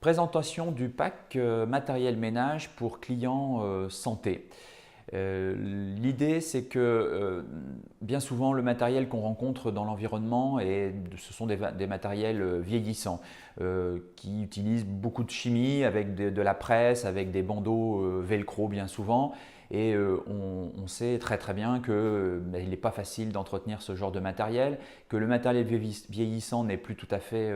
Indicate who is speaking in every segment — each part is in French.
Speaker 1: Présentation du pack matériel ménage pour clients santé. L'idée, c'est que bien souvent le matériel qu'on rencontre dans l'environnement, ce sont des matériels vieillissants qui utilisent beaucoup de chimie avec de la presse, avec des bandeaux velcro bien souvent. Et on sait très très bien qu'il n'est pas facile d'entretenir ce genre de matériel, que le matériel vieillissant n'est plus tout à fait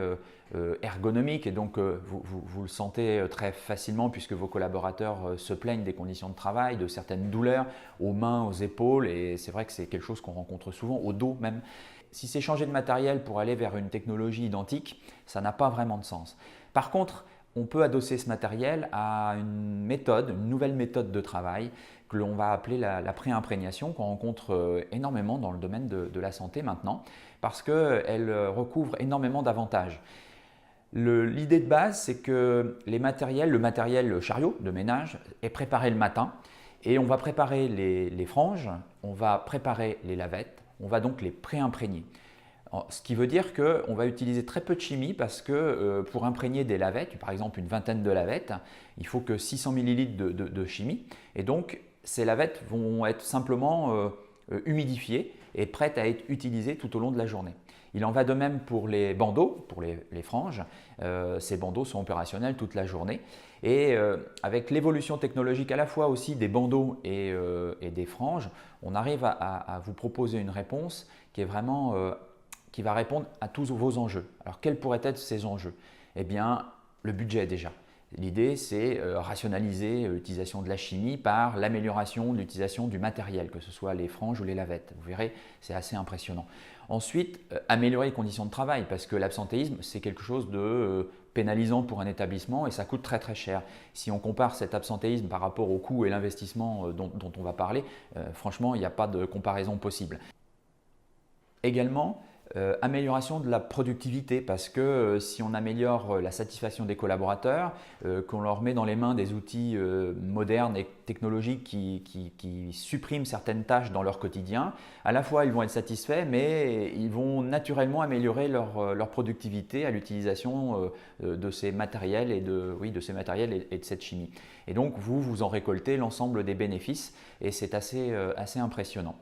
Speaker 1: ergonomique et donc vous le sentez très facilement puisque vos collaborateurs se plaignent des conditions de travail, de certaines douleurs aux mains, aux épaules, et c'est vrai que c'est quelque chose qu'on rencontre souvent, au dos même. Si c'est changer de matériel pour aller vers une technologie identique, ça n'a pas vraiment de sens. Par contre, on peut adosser ce matériel à une nouvelle méthode de travail que l'on va appeler la pré-imprégnation, qu'on rencontre énormément dans le domaine de la santé maintenant, parce qu'elle recouvre énormément d'avantages. L'idée de base, c'est que le matériel chariot de ménage est préparé le matin et on va préparer les franges, on va préparer les lavettes, on va donc les pré-imprégner. Ce qui veut dire qu'on va utiliser très peu de chimie parce que pour imprégner des lavettes, par exemple une vingtaine de lavettes, il faut que 600 ml de chimie. Et donc ces lavettes vont être simplement humidifiées et prêtes à être utilisées tout au long de la journée. Il en va de même pour les bandeaux, pour les franges. Ces bandeaux sont opérationnels toute la journée. Et avec l'évolution technologique à la fois aussi des bandeaux et des franges, on arrive à vous proposer une réponse qui est vraiment qui va répondre à tous vos enjeux. Alors quels pourraient être ces enjeux? Eh bien, le budget déjà. L'idée, c'est rationaliser l'utilisation de la chimie par l'amélioration de l'utilisation du matériel, que ce soit les franges ou les lavettes. Vous verrez, c'est assez impressionnant. Ensuite, améliorer les conditions de travail, parce que l'absentéisme, c'est quelque chose de pénalisant pour un établissement et ça coûte très très cher. Si on compare cet absentéisme par rapport au coût et l'investissement dont on va parler, franchement, il n'y a pas de comparaison possible. Également, amélioration de la productivité, parce que si on améliore la satisfaction des collaborateurs, qu'on leur met dans les mains des outils modernes et technologiques qui suppriment certaines tâches dans leur quotidien, à la fois ils vont être satisfaits, mais ils vont naturellement améliorer leur productivité à l'utilisation de ces matériels et de cette chimie. Et donc vous en récoltez l'ensemble des bénéfices et c'est assez impressionnant.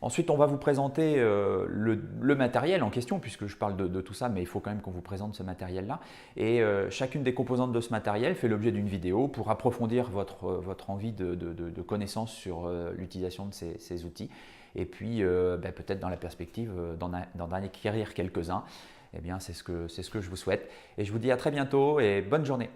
Speaker 1: Ensuite, on va vous présenter le matériel en question, puisque je parle de tout ça, mais il faut quand même qu'on vous présente ce matériel-là. Et chacune des composantes de ce matériel fait l'objet d'une vidéo pour approfondir votre envie de connaissance sur l'utilisation de ces outils. Et puis, peut-être dans la perspective d'en acquérir quelques-uns. Eh bien, c'est ce que je vous souhaite. Et je vous dis à très bientôt et bonne journée.